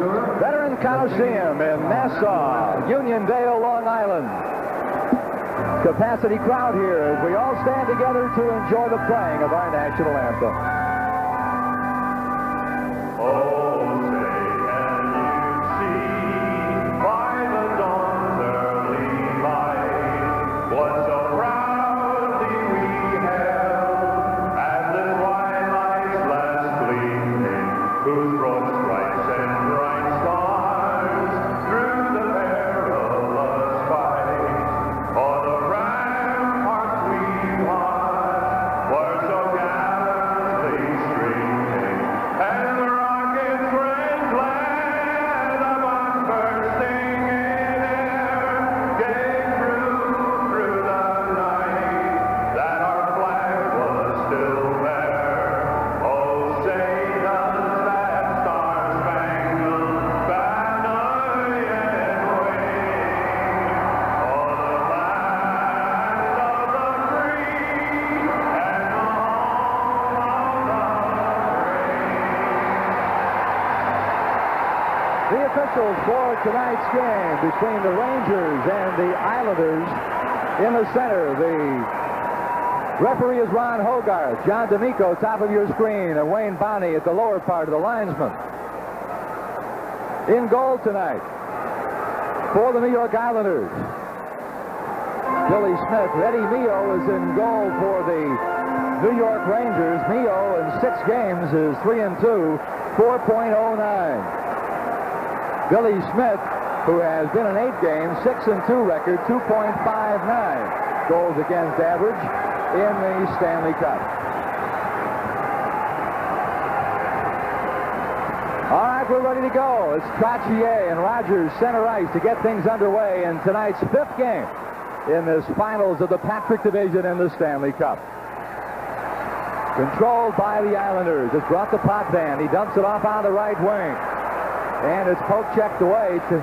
Veteran Coliseum in Nassau, Uniondale, Long Island. Capacity crowd here as we all stand together to enjoy the playing of our national anthem. For tonight's game between the Rangers and the Islanders, in the center, the referee is Ron Hogarth. John D'Amico, top of your screen, and Wayne Bonney at the lower part of the linesman. In goal tonight for the New York Islanders, Billy Smith. Eddie Mio is in goal for the New York Rangers. Mio in 6 games is 3-2, 4.09. Billy Smith, who has been in 8 games, 6-2 record, 2.59 goals against average in the Stanley Cup. All right, we're ready to go. It's Trottier and Rogers center ice to get things underway in tonight's 5th game in this finals of the Patrick Division in the Stanley Cup. Controlled by the Islanders. It's brought to Potvin. He dumps it off on the right wing. And it's poke checked away to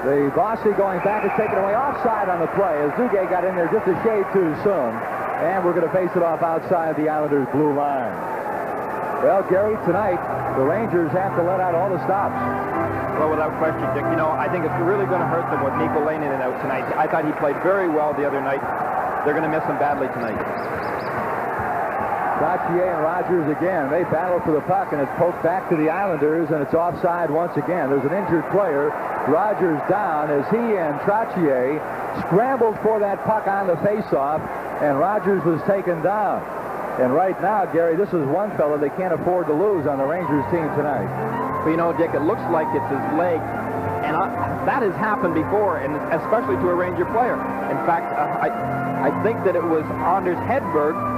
the Bossy going back and taking away offside on the play as Duguay got in there just a shade too soon. And we're going to face it off outside the Islanders' blue line. Well, Gary, tonight the Rangers have to let out all the stops. Well, without question, Dick. You know, I think it's really going to hurt them with Mikko Leinonen out tonight. I thought he played very well the other night. They're going to miss him badly tonight. Trottier and Rogers again. They battle for the puck, and it's poked back to the Islanders, and it's offside once again. There's an injured player. Rogers down as he and Trottier scrambled for that puck on the faceoff, and Rogers was taken down. And right now, Gary, this is one fella they can't afford to lose on the Rangers team tonight. Well, you know, Dick, it looks like it's his leg, and that has happened before, and especially to a Ranger player. In fact, I think that it was Anders Hedberg.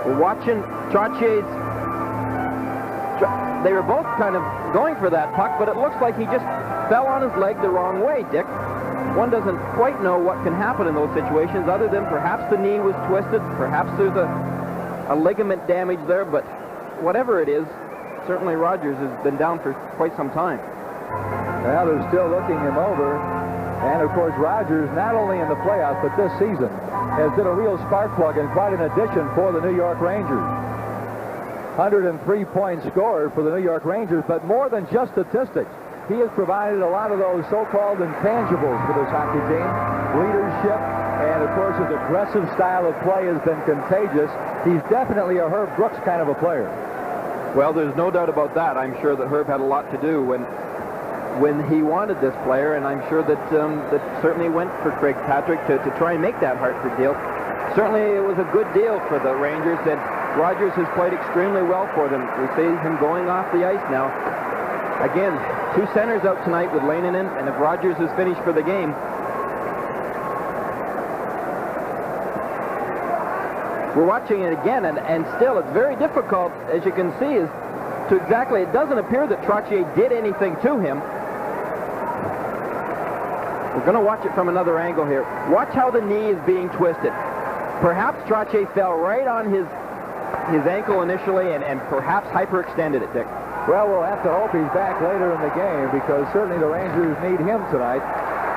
We're watching Trottier's. They were both kind of going for that puck, but it looks like he just fell on his leg the wrong way, Dick. One doesn't quite know what can happen in those situations other than perhaps the knee was twisted, perhaps there's a ligament damage there, but whatever it is, certainly Rogers has been down for quite some time. Well, they're still looking him over. And, of course, Rogers, not only in the playoffs, but this season, has been a real spark plug and quite an addition for the New York Rangers. 103-point scorer for the New York Rangers, but more than just statistics. He has provided a lot of those so-called intangibles for this hockey team. Leadership, and, of course, his aggressive style of play has been contagious. He's definitely a Herb Brooks kind of a player. Well, there's no doubt about that. I'm sure that Herb had a lot to do when he wanted this player, and I'm sure that that certainly went for Craig Patrick to try and make that Hartford deal. Certainly it was a good deal for the Rangers, and Rogers has played extremely well for them. We see him going off the ice now. Again, 2 centers out tonight with Leinonen, and if Rogers is finished for the game, we're watching it again, and still it's very difficult, as you can see, is to exactly, it doesn't appear that Trottier did anything to him. We're going to watch it from another angle here. Watch how the knee is being twisted. Perhaps Trottier fell right on his ankle initially and perhaps hyperextended it, Dick. Well, we'll have to hope he's back later in the game because certainly the Rangers need him tonight.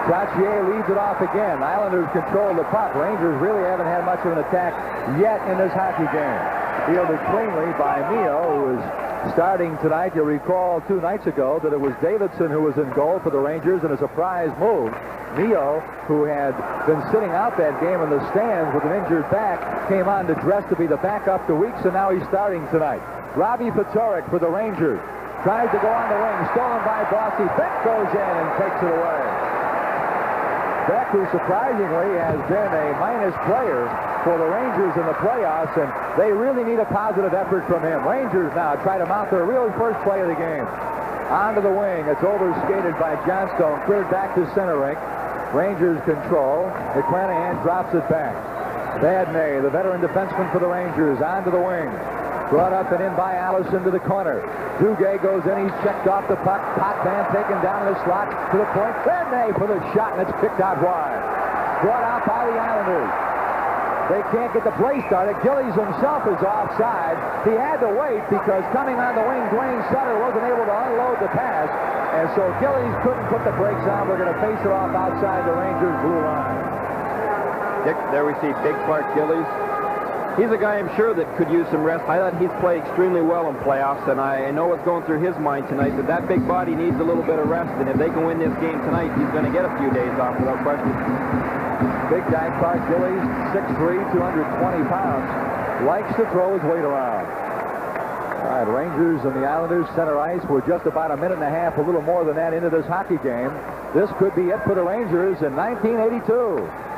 Trottier leads it off again. Islanders control the puck. Rangers really haven't had much of an attack yet in this hockey game. Fielded cleanly by Mio, who is starting tonight. You'll recall 2 nights ago that it was Davidson who was in goal for the Rangers in a surprise move. Mio, who had been sitting out that game in the stands with an injured back, came on to dress to be the backup to Weeks, and now he's starting tonight. Robbie Fatorik for the Rangers. Tries to go on the wing. Stolen by Bossy. Beck goes in and takes it away. Beck, who surprisingly has been a minus player for the Rangers in the playoffs, and they really need a positive effort from him. Rangers now try to mount their real first play of the game. Onto the wing. It's overskated by Johnstone. Cleared back to center rink. Rangers control. McClanahan drops it back. Vadnais, the veteran defenseman for the Rangers, onto the wing. Brought up and in by Allison to the corner. Duguay goes in. He's checked off the puck. Potvin taken down in the slot to the point. Vadnais for the shot, and it's kicked out wide. Brought out by the Islanders. They can't get the play started. Gillies himself is offside. He had to wait because coming on the wing, Dwayne Sutter wasn't able to unload the pass. And so Gillies couldn't put the brakes on. We're going to face it off outside the Rangers' blue line. Dick, there we see Big Clark Gillies. He's a guy I'm sure that could use some rest. I thought he's played extremely well in playoffs, and I know what's going through his mind tonight, that big body needs a little bit of rest, and if they can win this game tonight, he's going to get a few days off without question. Big guy Clark Gillies, 6'3", 220 pounds, likes to throw his weight around. All right, Rangers and the Islanders center ice. We're just about a minute and a half, a little more than that, into this hockey game. This could be it for the Rangers in 1982.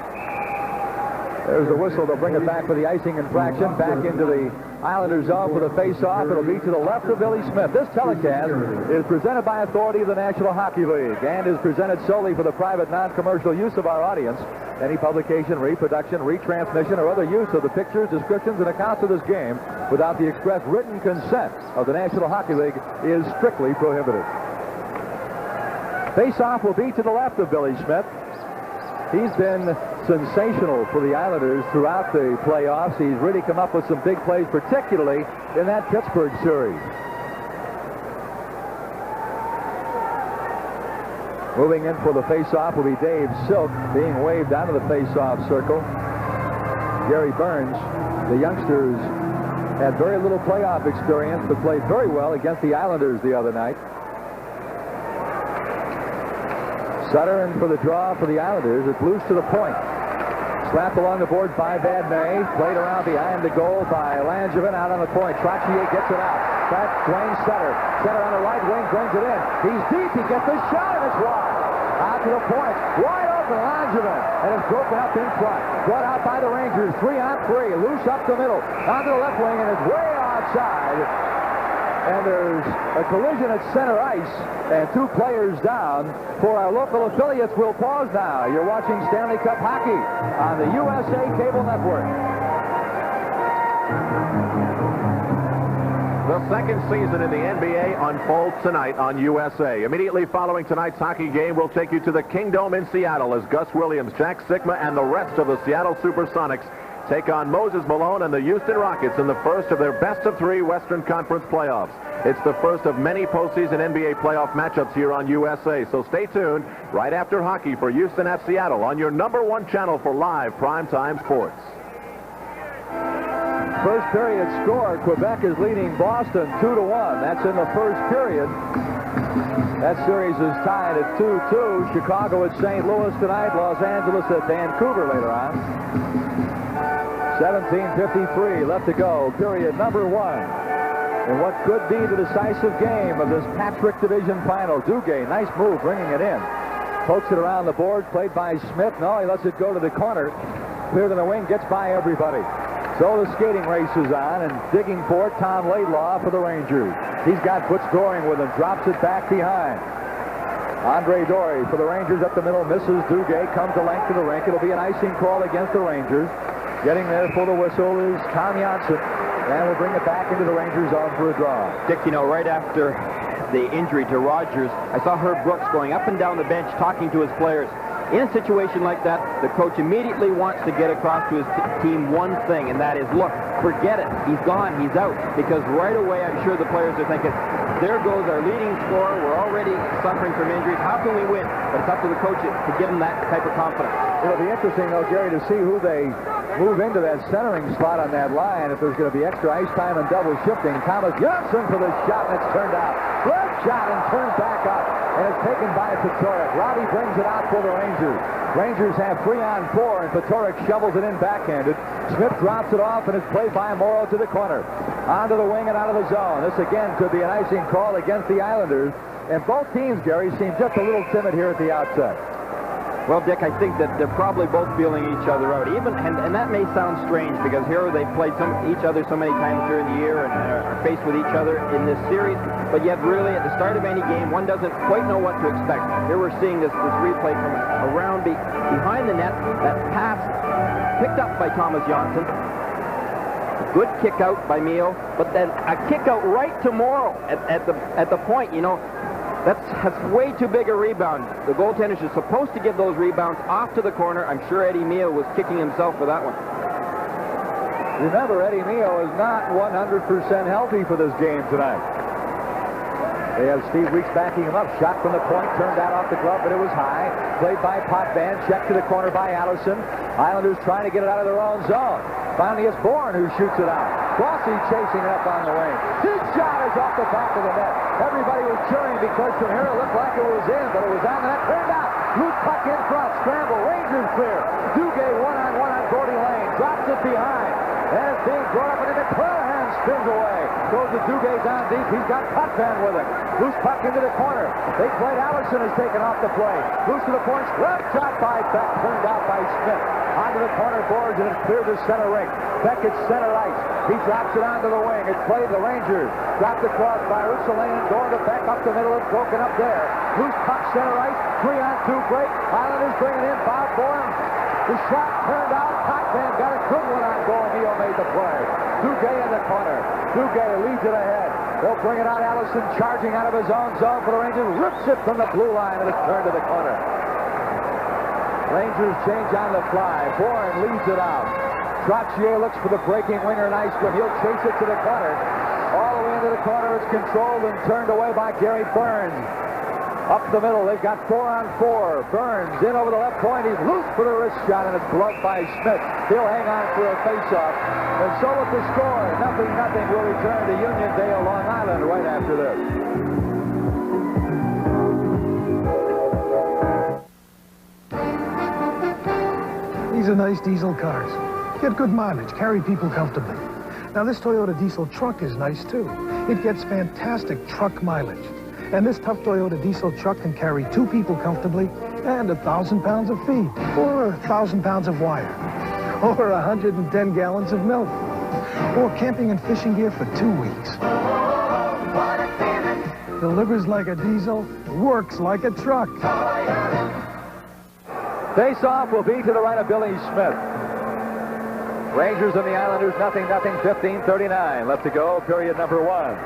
There's the whistle. They'll bring it back for the icing infraction. Back into the Islanders zone for the face-off. It'll be to the left of Billy Smith. This telecast is presented by authority of the National Hockey League and is presented solely for the private, non-commercial use of our audience. Any publication, reproduction, retransmission, or other use of the pictures, descriptions, and accounts of this game without the express written consent of the National Hockey League is strictly prohibited. Face-off will be to the left of Billy Smith. He's been sensational for the Islanders throughout the playoffs. He's really come up with some big plays, particularly in that Pittsburgh series. Moving in for the face-off will be Dave Silk, being waved out of the face-off circle. Gary Burns, the youngsters, had very little playoff experience, but played very well against the Islanders the other night. Sutter in for the draw for the Islanders. It's loose to the point. Slapped along the board by Vadnais. Played around behind the goal by Langevin. Out on the point. Trottier gets it out. Back Dwayne Sutter. Sutter on the right wing brings it in. He's deep. He gets the shot, and it's wide. Out to the point. Wide open Langevin. And it's broken up in front. Brought out by the Rangers. 3-on-3. Loose up the middle. Onto the left wing, and it's way outside. And there's a collision at center ice and 2 players down. For our local affiliates, we'll pause now. You're watching Stanley Cup Hockey on the USA Cable Network. The second season in the NBA unfolds tonight on USA. Immediately following tonight's hockey game, we'll take you to the Kingdome in Seattle as Gus Williams, Jack Sikma, and the rest of the Seattle Supersonics take on Moses Malone and the Houston Rockets in the first of their best-of-3 Western Conference playoffs. It's the first of many postseason NBA playoff matchups here on USA, so stay tuned right after hockey for Houston at Seattle on your #1 channel for live primetime sports. First period score, Quebec is leading Boston 2-1. That's in the first period. That series is tied at 2-2. Chicago at St. Louis tonight. Los Angeles at Vancouver later on. 17:53 left to go, period number 1. And what could be the decisive game of this Patrick Division final. Duguay, nice move, bringing it in. Pokes it around the board, played by Smith. No, he lets it go to the corner. Clear to the wing, gets by everybody. So the skating race is on, and digging for it, Tom Laidlaw for the Rangers. He's got foot scoring with him, drops it back behind. Andre Dory for the Rangers up the middle, misses Duguay, comes the length of the rink. It'll be an icing call against the Rangers. Getting there for the whistle is Tom Janssen, and we'll bring it back into the Rangers zone for a draw. Dick, you know, right after the injury to Rogers, I saw Herb Brooks going up and down the bench talking to his players. In a situation like that, the coach immediately wants to get across to his team one thing, and that is, look, forget it. He's gone. He's out. Because right away, I'm sure the players are thinking, there goes our leading scorer. We're already suffering from injuries. How can we win? But it's up to the coach to give him that type of confidence. It'll be interesting, though, Gary, to see who they move into that centering slot on that line if there's going to be extra ice time and double shifting. Thomas Johnson for the shot, and it's turned out. Left shot and turned back up, and it's taken by Patorek. Robbie brings it out for the Rangers. Rangers have 3-on-4, and Patorek shovels it in backhanded. Smith drops it off, and it's played by Morrow to the corner. Onto the wing and out of the zone. This again could be an icing call against the Islanders. And both teams, Gary, seem just a little timid here at the outset. Well, Dick, I think that they're probably both feeling each other out. And that may sound strange because here they've played each other so many times during the year and are faced with each other in this series. But yet, really, at the start of any game, one doesn't quite know what to expect. Here we're seeing this replay from around behind the net. That pass picked up by Thomas Johnson. Good kick out by Mio, but then a kick out right to Morrow at the point. You know, that's way too big a rebound. The goaltenders are supposed to give those rebounds off to the corner. I'm sure Eddie Mio was kicking himself for that one. Remember, Eddie Mio is not 100% healthy for this game tonight. They have Steve Weeks backing him up. Shot from the point, turned out off the glove, but it was high. Played by Potvin, checked to the corner by Allison. Islanders trying to get it out of their own zone. Finally, it's Bourne who shoots it out. Crossy chasing it up on the wing. His shot is off the back of the net. Everybody was cheering because from here it looked like it was in, but it was on the net. Turned out. Loose puck in front. Scramble. Rangers clear. Duguay one-on-one on Gordy Lane. Drops it behind. And it's being brought up into the Clarahan spins away. Goes to Duguay down deep. He's got Potvin with him. Loose puck into the corner. They played. Allison is taken off the play. Loose to the point. Left shot by Beck. Turned out by Smith. Onto the corner boards, and it's cleared to center ring. Beck at center ice. He drops it onto the wing. It's played the Rangers. Dropped across by Russellane. Going to Beck up the middle. It's broken up there. Loose puck center ice. 3-on-2 break. Islanders bringing in Bob Bourne. The shot turned out. Potvin got a good one on goal. Mio made the play. Duguay in the corner. Duguay leads it ahead. They'll bring it out. Allison charging out of his own zone for the Rangers. Rips it from the blue line, and it's turned to the corner. Rangers change on the fly. Bourne leads it out. Trottier looks for the breaking winger, Nystrom. He'll chase it to the corner. All the way into the corner. It's controlled and turned away by Gary Burns. Up the middle, they've got 4-on-4. Burns in over the left point. He's loose for the wrist shot, and it's blocked by Smith. He'll hang on for a face-off. And so with the score, 0-0, will return to Uniondale, Long Island, right after this. These are nice diesel cars. Get good mileage, carry people comfortably. Now this Toyota diesel truck is nice too. It gets fantastic truck mileage. And this tough Toyota diesel truck can carry 2 people comfortably and 1,000 pounds of feed, or 1,000 pounds of wire, or 110 gallons of milk, or camping and fishing gear for 2 weeks. Delivers like a diesel, works like a truck. Face-off will be to the right of Billy Smith. Rangers and the Islanders, 0-0, 15:39 left to go, period number 1.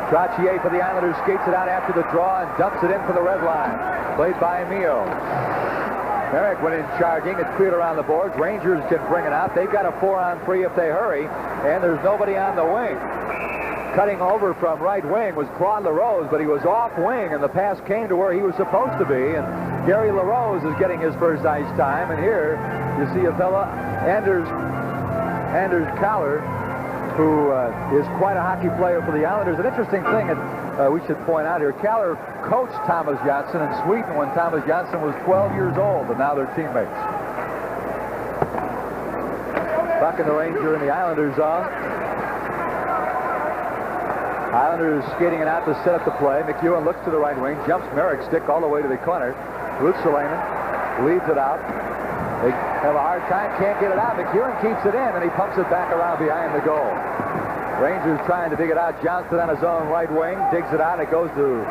Trottier for the Islanders skates it out after the draw and dumps it in for the red line. Played by Mio. Merrick went in charging. It's cleared around the boards. Rangers can bring it out. They've got a 4-on-3 if they hurry, and there's nobody on the wing. Cutting over from right wing was Claude LaRose, but he was off wing, and the pass came to where he was supposed to be, and Gary LaRose is getting his first ice time, and here you see a fella, Anders Kaller, who is quite a hockey player for the Islanders. An interesting thing that we should point out here, Kaller coached Thomas Johnson in Sweden when Thomas Johnson was 12 years old, and now they're teammates. Buck and the Ranger in the Islanders zone. Islanders skating it out to set up the play. McEwen looks to the right wing, jumps Merrick's stick all the way to the corner. Rutsalainen leads it out. They have a hard time, can't get it out. McEwen keeps it in, and he pumps it back around behind the goal. Rangers trying to dig it out. Johnson on his own right wing, digs it out. It goes to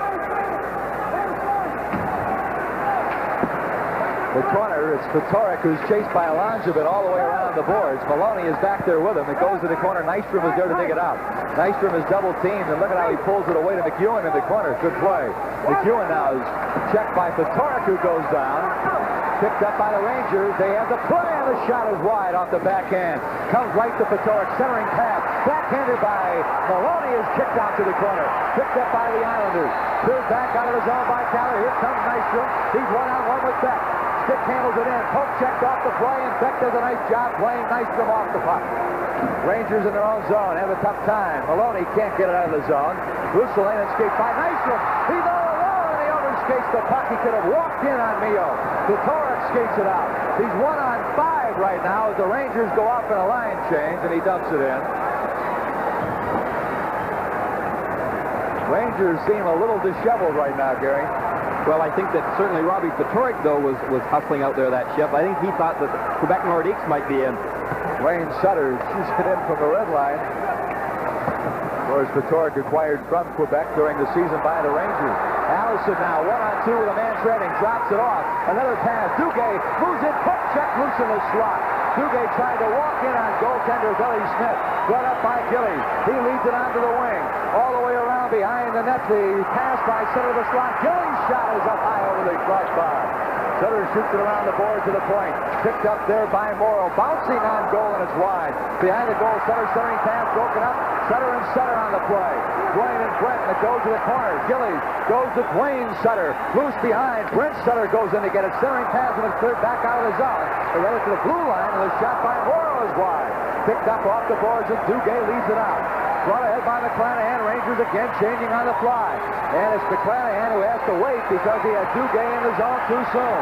the corner. It's Patorek, who's chased by Alonjevin all the way around the boards. Maloney is back there with him. It goes to the corner. Nystrom is there to dig it out. Nystrom is double teamed, and look at how he pulls it away to McEwen in the corner. Good play. McEwen now is checked by Patorek, who goes down. Picked up by the Rangers. They have the play, and the shot is wide off the backhand. Comes right to Patoric, centering pass. Backhanded by Maloney, is kicked out to the corner. Picked up by the Islanders. Cleared back out of the zone by Keller. Here comes Nystrom. He's one-on-one with Beck. Stick handles it in. Pope checked off the play, and Beck does a nice job playing Nystrom off the puck. Rangers in their own zone have a tough time. Maloney can't get it out of the zone. Russellane escaped by Nystrom. He's all alone, and he overskates the puck. He could have walked in on Mio. Patoric skates it out. He's 1-on-5 right now as the Rangers go off in a line change, and he dumps it in. Rangers seem a little disheveled right now, Gary. Well, I think that certainly Robbie Patoric, though, was hustling out there that shift. I think he thought that the Quebec Nordiques might be in. Wayne Sutter shoots it in from the red line. Of course, Patoric acquired from Quebec during the season by the Rangers. Allison now 1-on-2 with a man treading, drops it off. Another pass. Duguay moves it, puck check loose in the slot. Duguay trying to walk in on goaltender Billy Smith. Brought up by Gillies. He leads it onto the wing. All the way around behind the net. The pass by center of the slot. Gillies' shot is up high over the crossbar. Sutter shoots it around the board to the point. Picked up there by Morrow. Bouncing on goal, and it's wide. Behind the goal, Sutter centering pass broken up. Sutter and Sutter on the play. Dwayne and Brent, and it goes to the corner. Gillies goes to Dwayne Sutter. Loose behind. Brent Sutter goes in to get it. Centering pass, and it's cleared back out of the zone. They run it to the blue line, and the shot by Morrow is wide. Picked up off the boards, and Duguay leads it out. Brought ahead by McClanahan. Rangers again changing on the fly. And it's McClanahan who has to wait because he had Duguay in the zone too soon.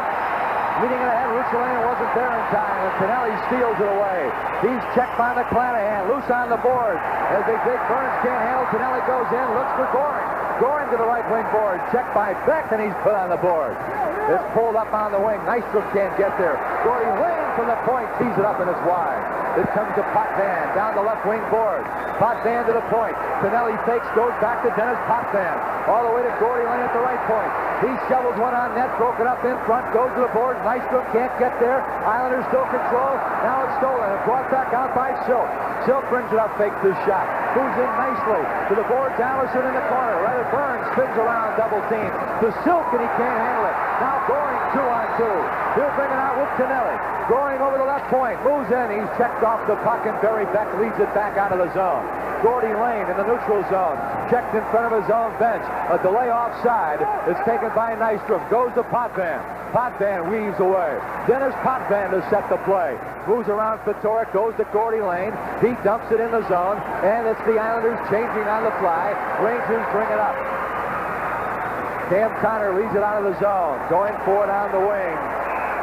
Leading it ahead, Russellane wasn't there in time, and Pinelli steals it away. He's checked by McClanahan. Loose on the board. As Big Burns can't handle, Pinelli goes in, looks for Goring. Goring to the right wing board. Checked by Beck, and he's put on the board. It's pulled up on the wing. Nystrom can't get there. Gordy Lane from the point tees it up, and it's wide. It comes to Potvin down the left wing board. Potvin to the point. Pinelli fakes, goes back to Dennis Potvin. All the way to Gordy Lane at the right point. He shovels one on net, broken up in front, goes to the board. Nystrom can't get there. Islanders still control. Now it's stolen and brought back out by Silk. Silk brings it up, fakes his shot. Moves in nicely to the boards. Allison in the corner. Right at Burns, spins around, double team. To Silk, and he can't handle it. Now Goring 2-on-2. He'll bring it out with Pinelli. Goring over the left point. Moves in. He's checked off the puck, and Barry Beck leads it back out of the zone. Gordy Lane in the neutral zone. Checked in front of his own bench. A delay offside. It's taken by Nystrom. Goes to Potvin. Potvin weaves away. Dennis Potvin to set the play. Moves around Patoric. Goes to Gordy Lane. He dumps it in the zone. And it's the Islanders changing on the fly. Rangers bring it up. Cam Connor leads it out of the zone. Going for it on the wing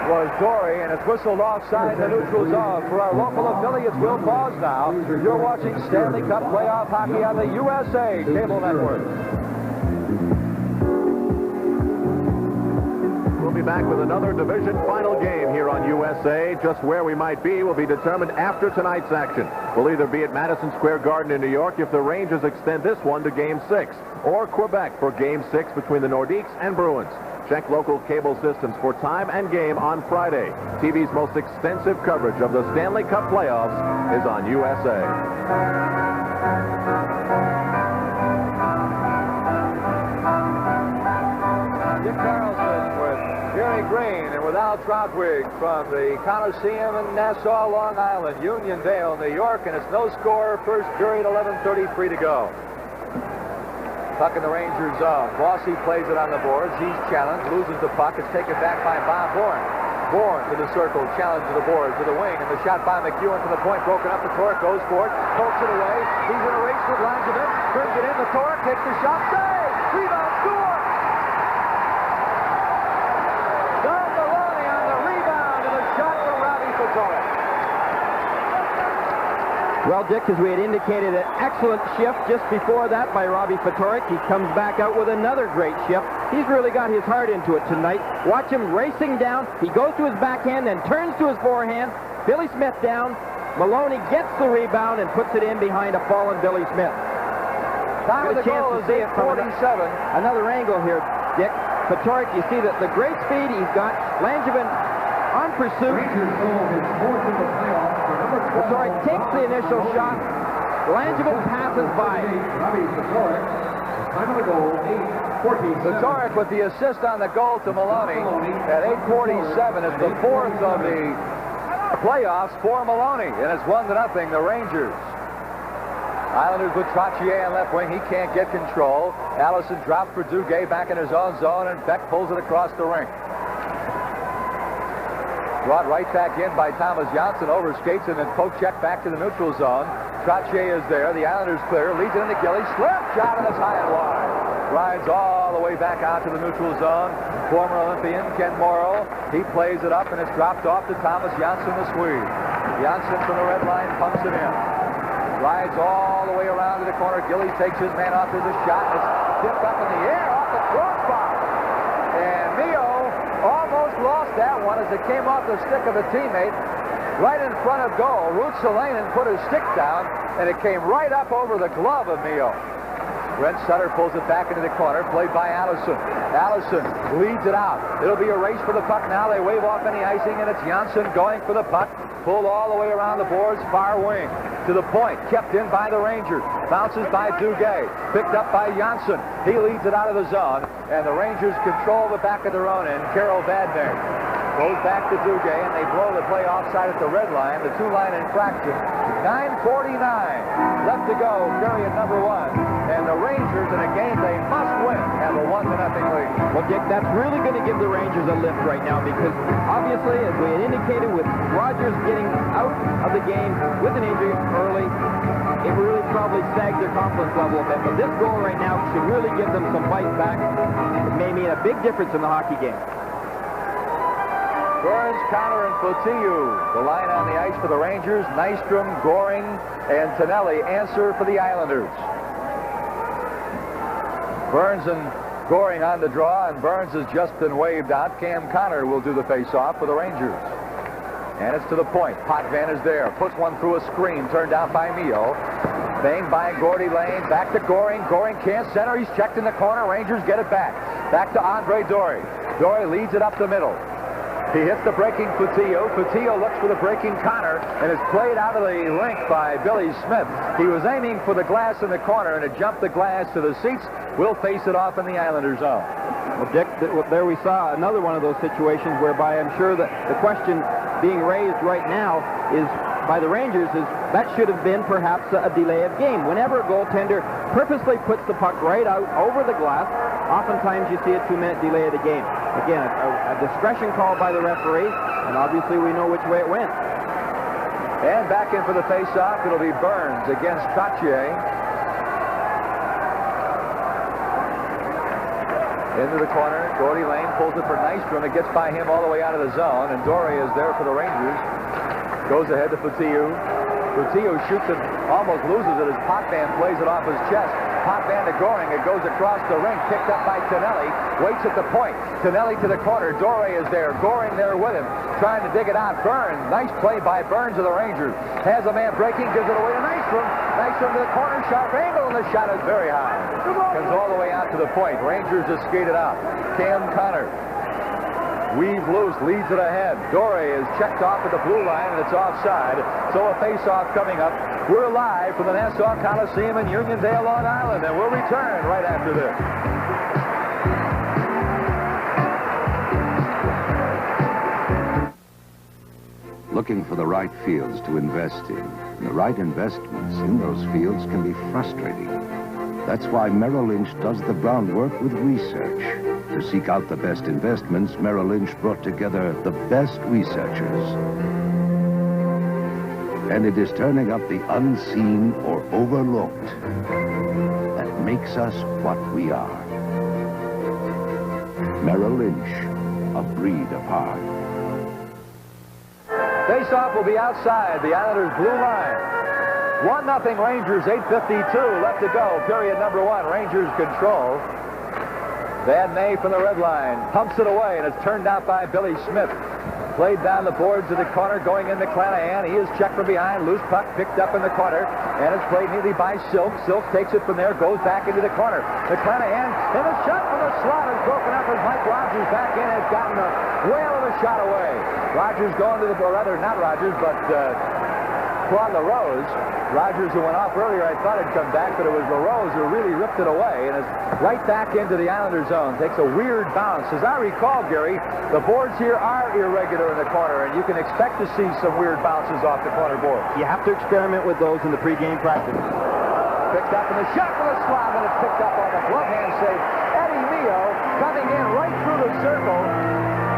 was Dory, and it's whistled offside in the neutral zone. For our local affiliates, we'll pause now. You're watching Stanley Cup playoff hockey on the USA Cable Network. We'll be back with another division final game here on USA. Just where we might be will be determined after tonight's action. We'll either be at Madison Square Garden in New York if the Rangers extend this one to Game 6, or Quebec for Game 6 between the Nordiques and Bruins. Check local cable systems for time and game on Friday. TV's most extensive coverage of the Stanley Cup playoffs is on USA. Dick Carlson with Jerry Green and with Al Troutwig from the Coliseum in Nassau, Long Island, Uniondale, New York, and it's no score. First period, 11:33 to go. Puck in the Rangers zone. Bossy plays it on the boards. He's challenged, loses the puck. It's taken back by Bob Bourne. Bourne to the circle, challenge to the boards, to the wing, and the shot by McEwen to the point, broken up. The Torque goes for it, pokes it away. He's in a race with Langevin, brings it in. The Torque takes the shot, save, rebound, score. Don Maloney on the rebound, and a shot from Robbie Patoric. Well, Dick, as we had indicated, an excellent shift just before that by Robbie Patoric. He comes back out with another great shift. He's really got his heart into it tonight. Watch him racing down. He goes to his backhand, then turns to his forehand. Billy Smith down. Maloney gets the rebound and puts it in behind a fallen Billy Smith. Time of the goal is 8:47. Another angle here, Dick. Patoric, you see that the great speed he's got. Langevin on pursuit. Patoric takes the initial shot. Langevin passes by. Robbie Patoric. Time of the goal, Zatorek with the assist on the goal to Maloney at 8:47. It's the fourth of the playoffs for Maloney, and it's 1-0, the Rangers. Islanders with Trottier on left wing. He can't get control. Allison drops for Duguay back in his own zone, and Beck pulls it across the rink. Brought right back in by Thomas Johnson, over skates, and then poke check back to the neutral zone. Trottier is there. The Islanders clear. Leads it into Gilly. Slip shot, and it's high and wide. Rides all the way back out to the neutral zone. Former Olympian Ken Morrow. He plays it up, and it's dropped off to Thomas Johnson, the Swede. Johnson from the red line pumps it in. Rides all the way around to the corner. Gilly takes his man off to the shot. It's tipped up in the air off the crossbar. And Mio almost lost that one as it came off the stick of a teammate right in front of goal. Ruotsalainen put his stick down, and it came right up over the glove of Mio. Brent Sutter pulls it back into the corner, played by Allison. Allison leads it out. It'll be a race for the puck now. They wave off any icing, and it's Janssen going for the puck. Pulled all the way around the boards, far wing. To the point, kept in by the Rangers. Bounces by Duguay. Picked up by Janssen. He leads it out of the zone, and the Rangers control the back of their own end. Carol Badner goes back to Duguay, and they blow the play offside at the red line. The two-line infraction. 9:49 left to go, period number 1. And the Rangers, in a game they must win, have a 1-0 lead. Well, Dick, that's really going to give the Rangers a lift right now because obviously, as we had indicated, with Rogers getting out of the game with an injury early, it really probably sagged their confidence level a bit. But this goal right now should really give them some fight back. It may mean a big difference in the hockey game. Burns, Connor, and Fotiu. The line on the ice for the Rangers. Nystrom, Goring, and Tonelli answer for the Islanders. Burns and Goring on the draw, and Burns has just been waved out. Cam Connor will do the face-off for the Rangers. And it's to the point. Potvin is there. Puts one through a screen. Turned out by Mio. Banged by Gordy Lane. Back to Goring. Goring can't center. He's checked in the corner. Rangers get it back. Back to Andre Dory. Dory leads it up the middle. He hits the breaking Fotiu. Fotiu looks for the breaking Connor, and is played out of the rink by Billy Smith. He was aiming for the glass in the corner, and it jumped the glass to the seats. We'll face it off in the Islanders' zone. Well, Dick, there we saw another one of those situations whereby I'm sure that the question being raised right now is by the Rangers is that should have been perhaps a delay of game. Whenever a goaltender purposely puts the puck right out over the glass, oftentimes you see a 2-minute delay of the game. Again, a discretion call by the referee, and obviously we know which way it went. And back in for the face-off, it'll be Burns against Trottier. Into the corner, Gordy Lane pulls it for Nystrom. It gets by him all the way out of the zone, and Dory is there for the Rangers. Goes ahead to Fotiu. Fotiu shoots it, almost loses it as Potvin plays it off his chest. Potvin to Goring. It goes across the rink, picked up by Tonelli. Waits at the point. Tonelli to the corner. Dory is there. Goring there with him, trying to dig it out. Burns. Nice play by Burns of the Rangers. Has a man breaking, gives it away to Nystrom. Nystrom to the corner, sharp angle, and the shot is very high. Comes all the way out to the point. Rangers just skated out. Cam Connor weaves loose, leads it ahead. Dory is checked off at the blue line, and it's offside. So a face-off coming up. We're live from the Nassau Coliseum in Uniondale, Long Island, and we'll return right after this. Looking for the right fields to invest in. And the right investments in those fields can be frustrating. That's why Merrill Lynch does the groundwork with research. To seek out the best investments, Merrill Lynch brought together the best researchers. And it is turning up the unseen or overlooked that makes us what we are. Merrill Lynch, a breed apart. Face-off will be outside the Islanders' blue line. 1-0 Rangers, 8:52 left to go. Period number 1. Rangers control. Van May from the red line pumps it away, and it's turned out by Billy Smith. Played down the boards to the corner, going into Clanahan. He is checked from behind. Loose puck picked up in the corner, and it's played neatly by Silk. Silk takes it from there, goes back into the corner. The Clanahan, and the shot from the slot is broken up as Mike Rogers back in has gotten a whale of a shot away. Rogers going to the, or rather not Rogers, but Claude LaRose. Rogers, who went off earlier, I thought had come back, but it was LaRose who really ripped it away and is right back into the Islander zone. Takes a weird bounce. As I recall, Gary, the boards here are irregular in the corner, and you can expect to see some weird bounces off the corner board. You have to experiment with those in the pregame practice. Picked up in the shot with a slap, and it's picked up on the glove hand save. Eddie Mio coming in right through the circle.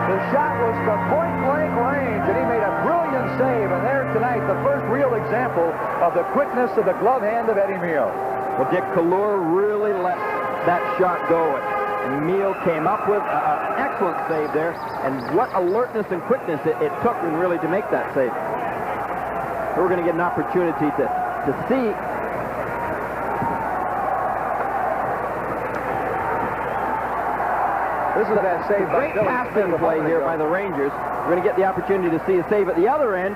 The shot was from point-blank range, and he made a brilliant save. And there tonight, the first real example of the quickness of the glove hand of Eddie Mio. Well, Dick, Kallur really let that shot go. And Mio came up with an excellent save there. And what alertness and quickness it took really to make that save. We're going to get an opportunity to see. This is that save by Great passing play here by the Rangers. We're going to get the opportunity to see a save at the other end.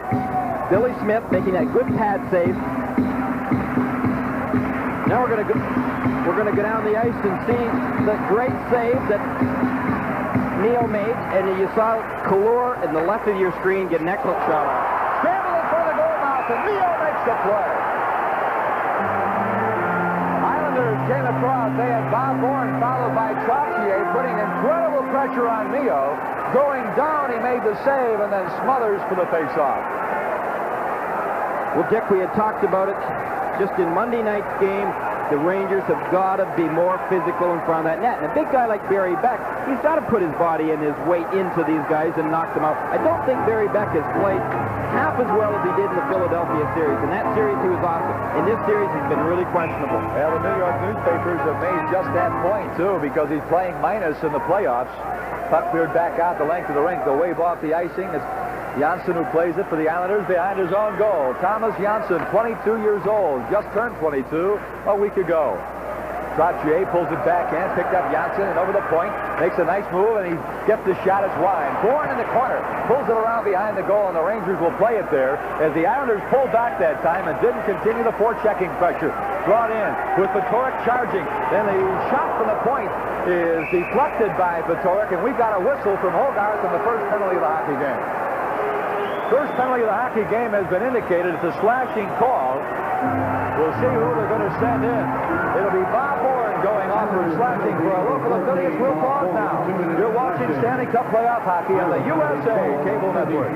Billy Smith making that good pad save. Now we're going to go down the ice and see the great save that Mio made, and you saw Kallur in the left of your screen get an excellent shot off. Scrambling for the goal mouth, and Mio makes the play. Islanders came across. They had Bob Bourne followed by Trottier, putting incredible pressure on Mio. Going down, he made the save, and then Smothers for the face-off. Well, Dick, we had talked about it just in Monday night's game. The Rangers have got to be more physical in front of that net. And a big guy like Barry Beck, he's got to put his body and his weight into these guys and knock them out. I don't think Barry Beck has played half as well as he did in the Philadelphia series. In that series, he was awesome. In this series, he's been really questionable. Well, the New York newspapers have made just that point, too, because he's playing minus in the playoffs. Puck cleared back out the length of the rink. They'll wave off the icing. It's Janssen who plays it for the Islanders behind his own goal. Thomas Janssen, 22 years old, just turned 22 a week ago. Trottier pulls it back in, picked up Janssen and over the point, makes a nice move, and he gets the shot. It's wide. Bourne in the corner, pulls it around behind the goal, and the Rangers will play it there as the Islanders pulled back that time and didn't continue the forechecking pressure. Brought in with Patoric charging. Then the shot from the point is deflected by Patoric, and we've got a whistle from Hogarth in the first penalty of the hockey game. First penalty of the hockey game has been indicated. It's a slashing call. We'll see who they're going to send in. It'll be Bob Bourne going off for slashing for our local affiliates. We'll pause now. You're watching Stanley Cup playoff hockey on the USA Cable Network.